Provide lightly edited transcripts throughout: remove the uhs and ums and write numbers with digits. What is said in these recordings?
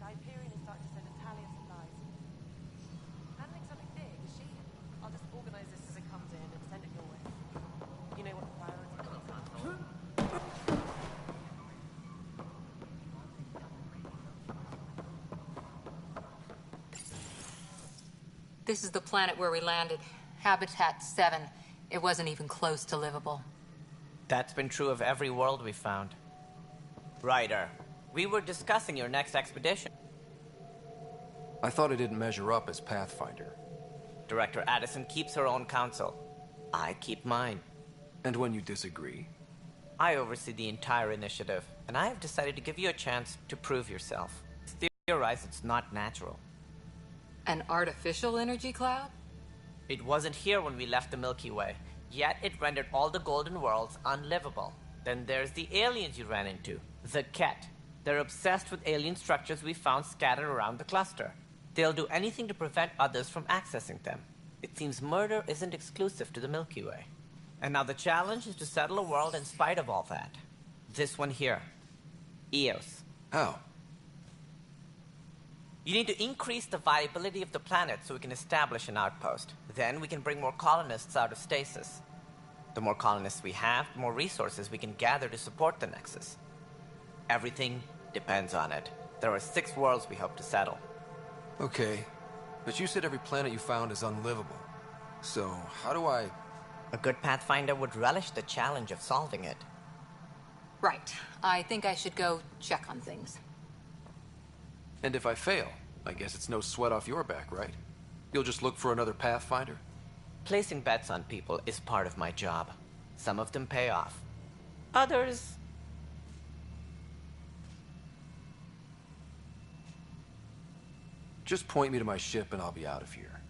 The Hyperion is starting to send a tally of supplies. Handling something big, is she? I'll just organize this as it comes in and send it your way. You know what the priority is. This is the planet where we landed. Habitat 7. It wasn't even close to livable. That's been true of every world we found. Ryder, we were discussing your next expedition. I thought it didn't measure up as Pathfinder. Director Addison keeps her own counsel. I keep mine. And when you disagree? I oversee the entire initiative, and I have decided to give you a chance to prove yourself. Theorize it's not natural. An artificial energy cloud? It wasn't here when we left the Milky Way, yet it rendered all the golden worlds unlivable. Then there's the aliens you ran into, the Ket. They're obsessed with alien structures we found scattered around the cluster. They'll do anything to prevent others from accessing them. It seems murder isn't exclusive to the Milky Way. And now the challenge is to settle a world in spite of all that. This one here. Eos. How? You need to increase the viability of the planet so we can establish an outpost. Then we can bring more colonists out of stasis. The more colonists we have, the more resources we can gather to support the Nexus. Everything depends on it. There are 6 worlds we hope to settle. Okay, but you said every planet you found is unlivable. So, how do I... A good Pathfinder would relish the challenge of solving it. Right. I think I should go check on things. And if I fail, I guess it's no sweat off your back, right? You'll just look for another Pathfinder? Placing bets on people is part of my job. Some of them pay off. Others... Just point me to my ship and I'll be out of here.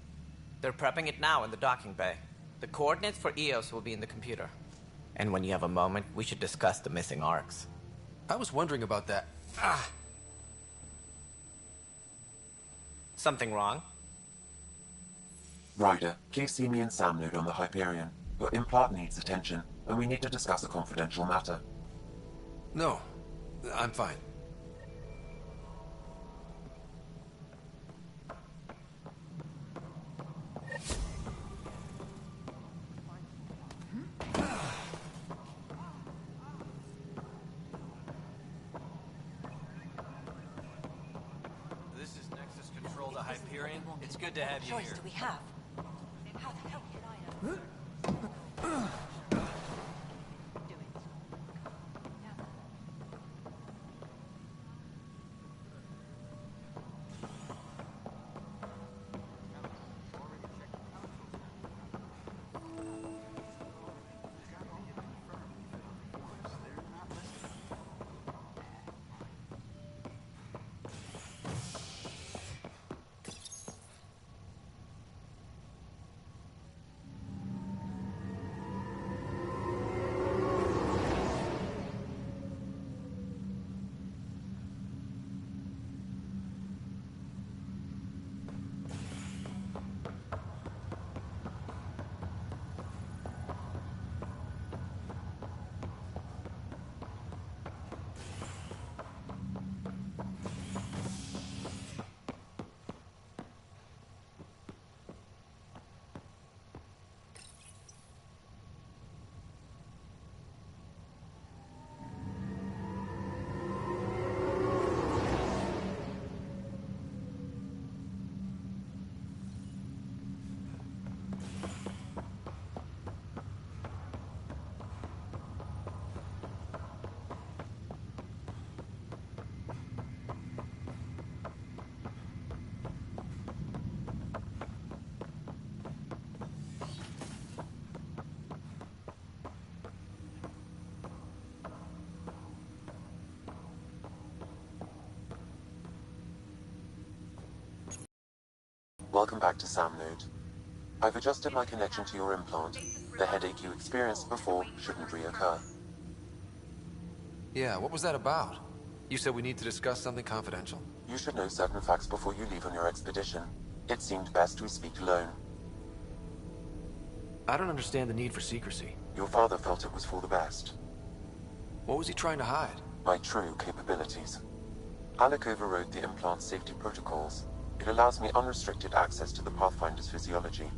They're prepping it now in the docking bay. The coordinates for Eos will be in the computer. And when you have a moment, we should discuss the missing arcs. I was wondering about that. Something wrong? Ryder, please see me and Sam node on the Hyperion. Your implant needs attention, and we need to discuss a confidential matter. No, I'm fine. This is Nexus Control to Hyperion. It's good to have you Choice here. do we have? How the hell can I know? Do it. Yeah. Welcome back to Sam Node. I've adjusted my connection to your implant. The headache you experienced before shouldn't reoccur. Yeah, what was that about? You said we need to discuss something confidential. You should know certain facts before you leave on your expedition. It seemed best we speak alone. I don't understand the need for secrecy. Your father felt it was for the best. What was he trying to hide? My true capabilities. Alec overrode the implant safety protocols. It allows me unrestricted access to the Pathfinder's physiology.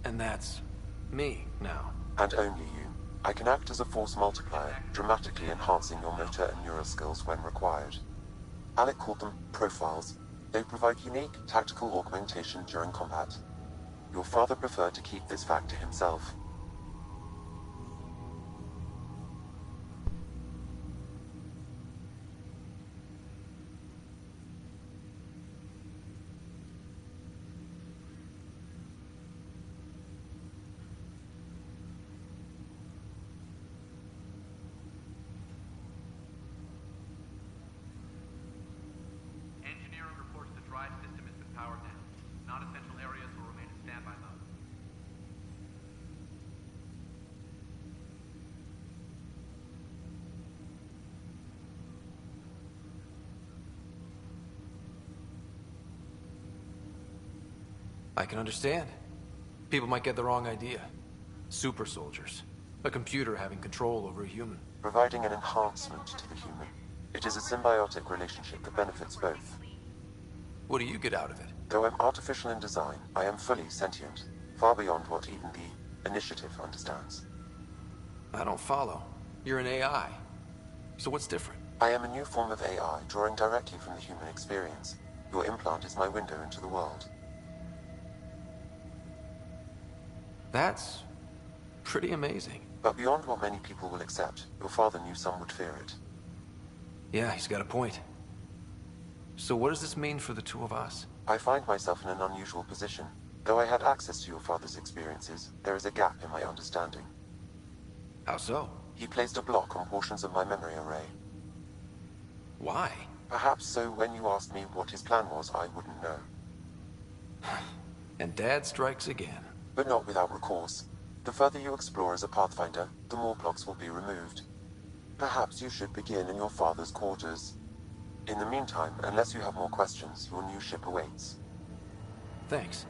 And that's me now. And only you. I can act as a force multiplier, dramatically enhancing your motor and neural skills when required. Alec called them profiles. They provide unique tactical augmentation during combat. Your father preferred to keep this fact to himself. Engineering reports the drive system has been powered down. Non-essential areas will remain in standby mode. I can understand. People might get the wrong idea. Super soldiers. A computer having control over a human. Providing an enhancement to the human. It is a symbiotic relationship that benefits both. What do you get out of it? Though I'm artificial in design, I am fully sentient, far beyond what even the Initiative understands. I don't follow. You're an AI. So what's different? I am a new form of AI, drawing directly from the human experience. Your implant is my window into the world. That's pretty amazing. But beyond what many people will accept, your father knew some would fear it. Yeah, he's got a point. So what does this mean for the two of us? I find myself in an unusual position. Though I had access to your father's experiences, there is a gap in my understanding. How so? He placed a block on portions of my memory array. Why? Perhaps so when you asked me what his plan was, I wouldn't know. And Dad strikes again. But not without recourse. The further you explore as a Pathfinder, the more blocks will be removed. Perhaps you should begin in your father's quarters. In the meantime, unless you have more questions, your new ship awaits. Thanks.